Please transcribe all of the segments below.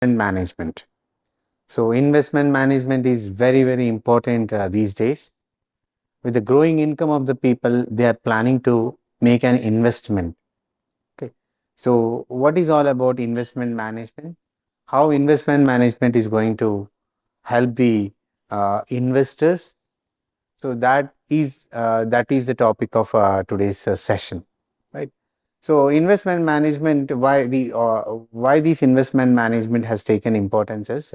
management. So investment management is very important these days. With the growing income of the people, they are planning to make an investment. Okay. So what is all about investment management? How investment management is going to help the investors? So that is the topic of today's session, right? So investment management, why this investment management has taken importance is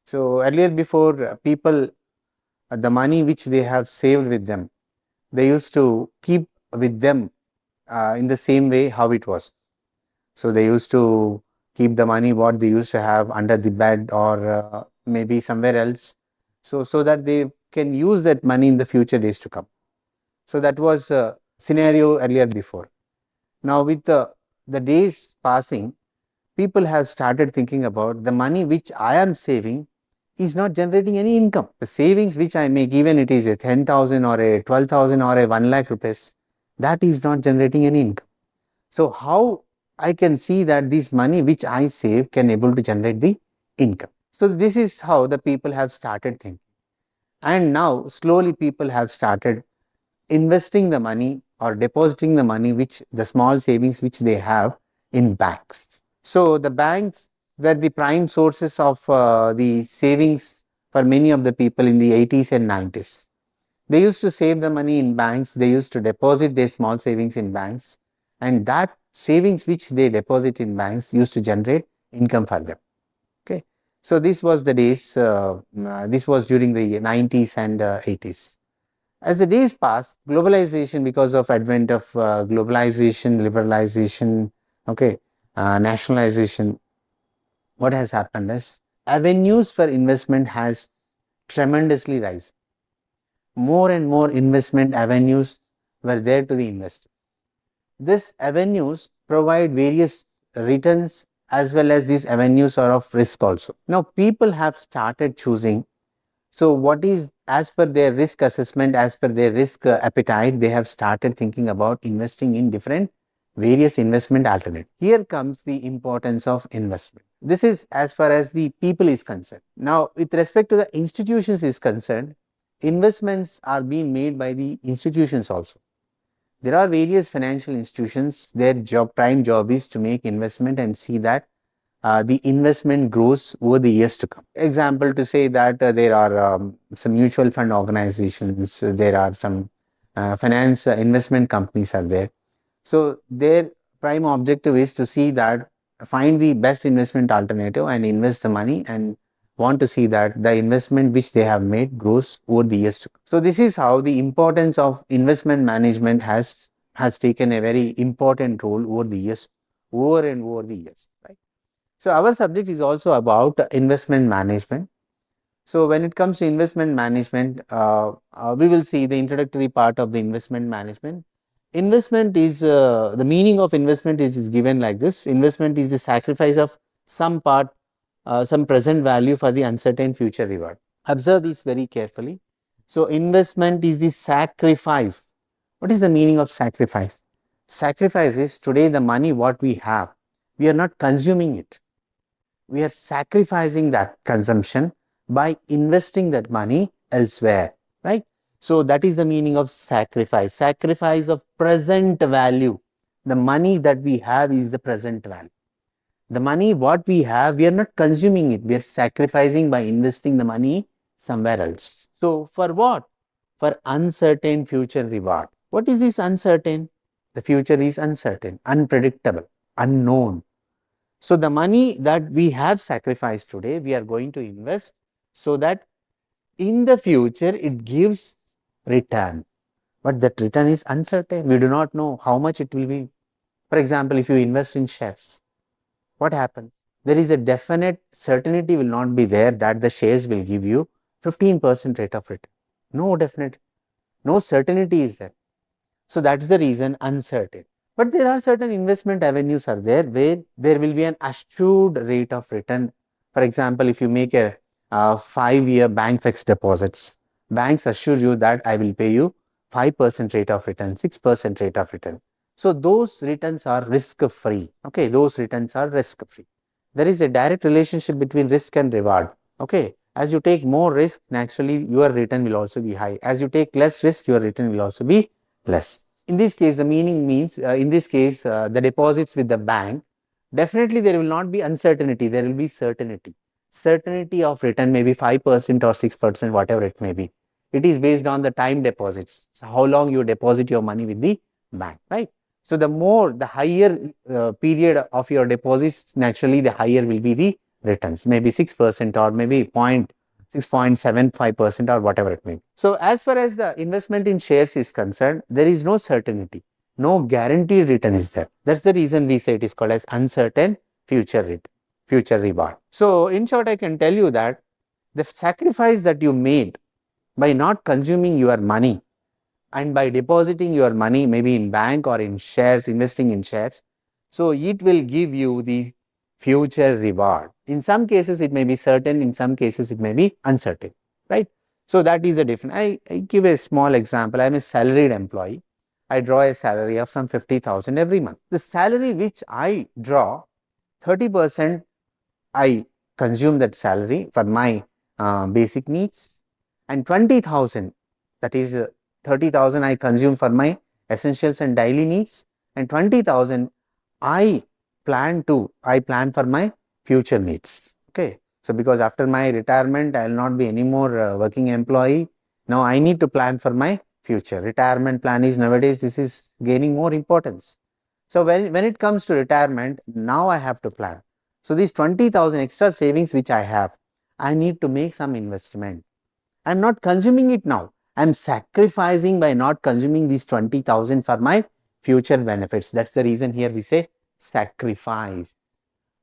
so earlier before people the money which they have saved with them, they used to keep with them in the same way how it was. So they used to keep the money what they used to have under the bed or maybe somewhere else, so that they can use that money in the future days to come. So that was a scenario earlier before. Now with the days passing, people have started thinking about the money which I am saving is not generating any income. The savings which I make, even it is a 10,000 or a 12,000 or a 1 lakh rupees, that is not generating any income. So how I can see that this money which I save can able to generate the income. So this is how the people have started thinking. And now slowly people have started investing the money or depositing the money which the small savings which they have in banks. So the banks were the prime sources of the savings for many of the people in the 80s and 90s. They used to save the money in banks, they used to deposit their small savings in banks, and that savings which they deposit in banks used to generate income for them. Okay. So this was the days, this was during the 90s and 80s. As the days pass, globalization, because of advent of globalization, liberalization, okay, nationalization, what has happened is avenues for investment has tremendously risen. More and more investment avenues were there to the investor. These avenues provide various returns as well as these avenues are of risk also. Now people have started choosing. So what is as per their risk assessment, as per their risk appetite, they have started thinking about investing in different various investment alternatives. Here comes the importance of investment. This is as far as the people is concerned. Now with respect to the institutions is concerned, investments are being made by the institutions also. There are various financial institutions, their prime job is to make investment and see that the investment grows over the years to come. Example to say that there are some mutual fund organizations, there are some finance investment companies are there. So their prime objective is to see that find the best investment alternative and invest the money and want to see that the investment which they have made grows over the years to come. So this is how the importance of investment management has taken a very important role over the years, over and over the years, right? So our subject is also about investment management. So when it comes to investment management, we will see the introductory part of the investment management. Investment is the meaning of investment is given like this. Investment is the sacrifice of some part, some present value for the uncertain future reward. Observe this very carefully. So investment is the sacrifice. What is the meaning of sacrifice? Sacrifice is today the money what we have, we are not consuming it. We are sacrificing that consumption by investing that money elsewhere, right? So that is the meaning of sacrifice. Sacrifice of present value. The money that we have is the present value. The money what we have, we are not consuming it. We are sacrificing by investing the money somewhere else. So for what? For uncertain future reward. What is this uncertain? The future is uncertain, unpredictable, unknown. So the money that we have sacrificed today, we are going to invest so that in the future it gives return. But that return is uncertain. We do not know how much it will be. For example, if you invest in shares, what happens? There is a definite certainty will not be there that the shares will give you 15% rate of return. No definite, no certainty is there. So that's the reason uncertain. But there are certain investment avenues are there where there will be an assured rate of return. For example, if you make a 5-year bank fixed deposits, banks assure you that I will pay you 5% rate of return, 6% rate of return. So those returns are risk free. Okay, those returns are risk free. there is a direct relationship between risk and reward. Okay. As you take more risk, naturally your return will also be high. As you take less risk, your return will also be less. In this case, the meaning means, in this case, the deposits with the bank, definitely there will not be uncertainty, there will be certainty. Certainty of return may be 5% or 6%, whatever it may be. It is based on the time deposits, so how long you deposit your money with the bank, right? So the higher period of your deposits, naturally the higher will be the returns, maybe 6% or maybe 6.75% or whatever it may be. So as far as the investment in shares is concerned, there is no certainty, no guaranteed return is there. That's the reason we say it is called as uncertain future return, future reward. So in short, I can tell you that the sacrifice that you made by not consuming your money and by depositing your money maybe in bank or in shares, investing in shares, so it will give you the future reward. In some cases it may be certain, in some cases it may be uncertain, right? So that is the difference. I give a small example. I am a salaried employee. I draw a salary of some 50,000 every month. The salary which I draw, 30% I consume that salary for my basic needs, and 20,000, that is 30,000 I consume for my essentials and daily needs, and 20,000 I plan for my future needs. Okay. So because after my retirement, I will not be any more working employee. Now I need to plan for my future. Retirement plan is nowadays, this is gaining more importance. So when it comes to retirement, now I have to plan. So these 20,000 extra savings which I have, I need to make some investment. I am not consuming it now. I am sacrificing by not consuming these 20,000 for my future benefits. That's the reason here we say sacrifice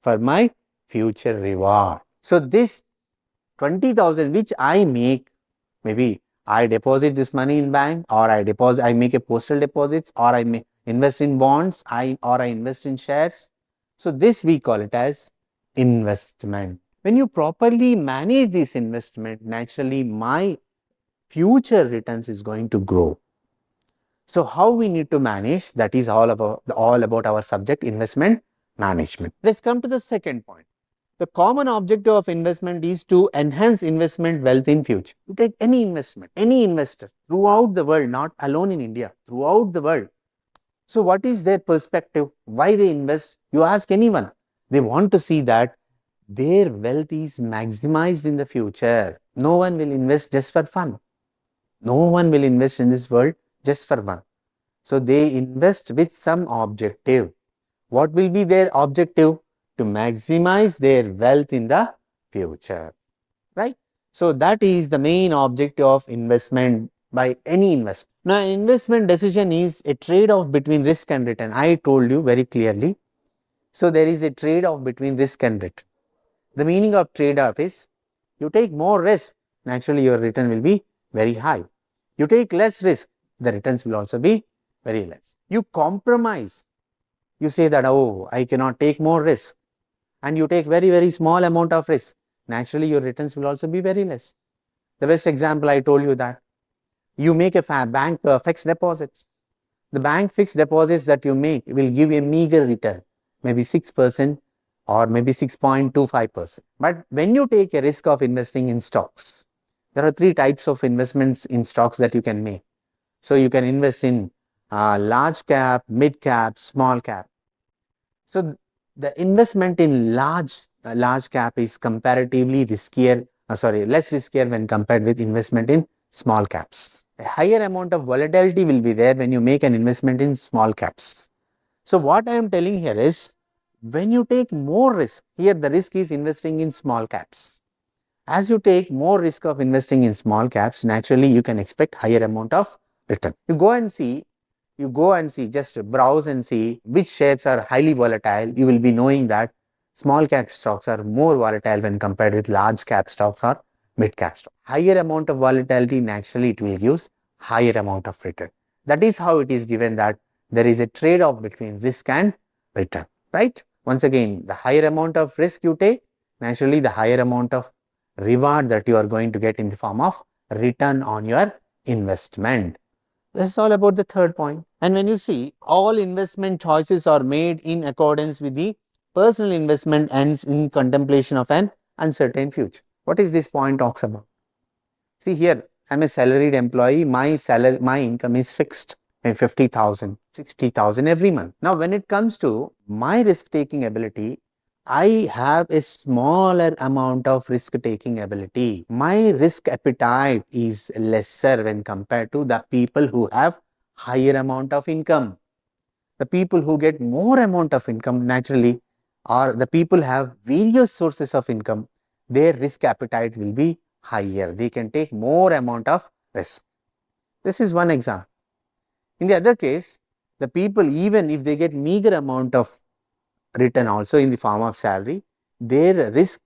for my future reward. So this 20,000 which I make, maybe I deposit this money in bank, or I make a postal deposits, or I may invest in bonds, or I invest in shares. So this we call it as investment. When you properly manage this investment, naturally my future returns is going to grow. So how we need to manage, that is all about our subject, investment management. Let's come to the second point. The common objective of investment is to enhance investment wealth in future. You take any investment, any investor throughout the world, not alone in India, throughout the world. So what is their perspective? Why they invest? You ask anyone, they want to see that their wealth is maximized in the future. No one will invest just for fun. No one will invest in this world just for fun. So they invest with some objective. What will be their objective? To maximize their wealth in the future, right? So that is the main objective of investment by any investor. Now, investment decision is a trade-off between risk and return. I told you very clearly. So there is a trade-off between risk and return. The meaning of trade-off is, you take more risk, naturally your return will be very high. You take less risk, the returns will also be very less. You compromise. You say that, oh, I cannot take more risk, and you take very small amount of risk, naturally your returns will also be very less. The best example, I told you that you make a bank fixed deposits. The bank fixed deposits that you make will give a meager return, maybe 6% or maybe 6.25%. But when you take a risk of investing in stocks, there are three types of investments in stocks that you can make. So you can invest in large cap, mid cap, small cap. So the investment in large cap is comparatively less riskier when compared with investment in small caps. A higher amount of volatility will be there when you make an investment in small caps. So what I am telling here is, when you take more risk, here the risk is investing in small caps. As you take more risk of investing in small caps, naturally you can expect higher amount of return. You go and see, just browse and see which shares are highly volatile. You will be knowing that small cap stocks are more volatile when compared with large cap stocks or mid cap stocks. Higher amount of volatility, naturally it will give higher amount of return. That is how it is given that there is a trade-off between risk and return, right? Once again, the higher amount of risk you take, naturally the higher amount of reward that you are going to get in the form of return on your investment. This is all about the third point. And when you see, all investment choices are made in accordance with the personal investment ends in contemplation of an uncertain future. What is this point talks about? See here, I'm a salaried employee. My income is fixed, 50,000, 60,000 every month. Now, when it comes to my risk-taking ability, I have a smaller amount of risk-taking ability. My risk appetite is lesser when compared to the people who have higher amount of income. The people who get more amount of income naturally, or the people have various sources of income, their risk appetite will be higher. They can take more amount of risk. This is one example. In the other case, the people, even if they get meager amount of return also in the form of salary, their risk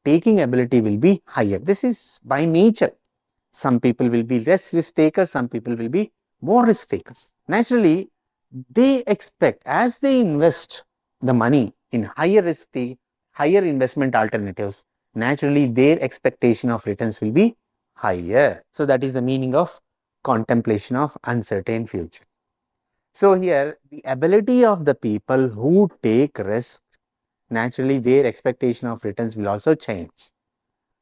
taking ability will be higher. This is by nature. Some people will be less risk takers, some people will be more risk takers. Naturally, they expect as they invest the money in higher risk, higher investment alternatives, naturally their expectation of returns will be higher. So, that is the meaning of contemplation of uncertain future. So, here the ability of the people who take risk, naturally their expectation of returns will also change.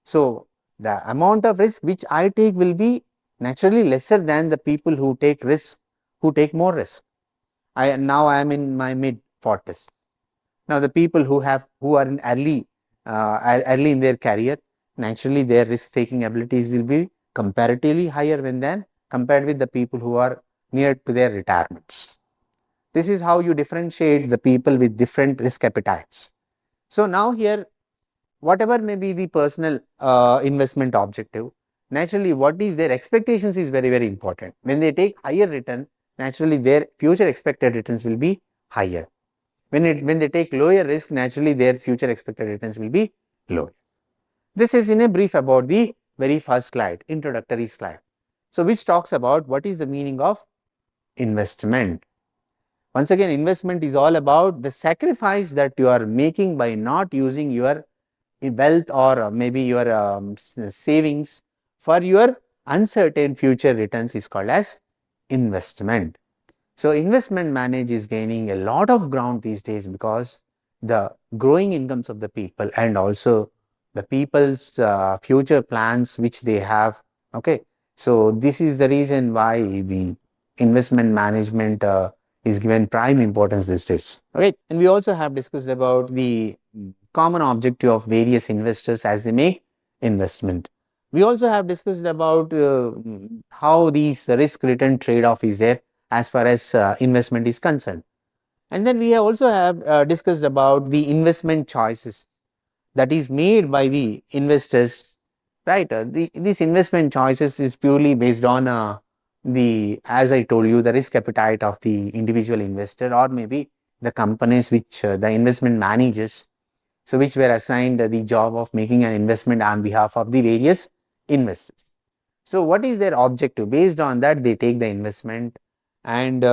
So, the amount of risk which I take will be naturally lesser than the people who take risk, who take more risk. Now I am in my mid 40s. Now the people who are in early in their career, naturally their risk taking abilities will be comparatively higher than compared with the people who are near to their retirements. This is how you differentiate the people with different risk appetites. So now here, whatever may be the personal investment objective, naturally what is their expectations is very, very important. When they take higher return, naturally their future expected returns will be higher. When they take lower risk, naturally their future expected returns will be lower. This is in a brief about the very first slide, introductory slide. So, which talks about what is the meaning of investment. Once again, investment is all about the sacrifice that you are making by not using your wealth or maybe your savings for your uncertain future returns is called as investment. So, investment manage is gaining a lot of ground these days because the growing incomes of the people and also the people's future plans which they have. Okay. So, this is the reason why the investment management is given prime importance these days. Okay. And we also have discussed about the common objective of various investors as they make investment. We also have discussed about how these risk return trade off is there as far as investment is concerned. And then we have also have discussed about the investment choices that is made by the investors, right? These investment choices is purely based on as I told you, the risk appetite of the individual investor or maybe the companies which the investment managers, so which were assigned the job of making an investment on behalf of the various investors. So, what is their objective? Based on that, they take the investment and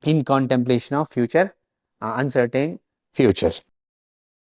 in contemplation of future uncertain future.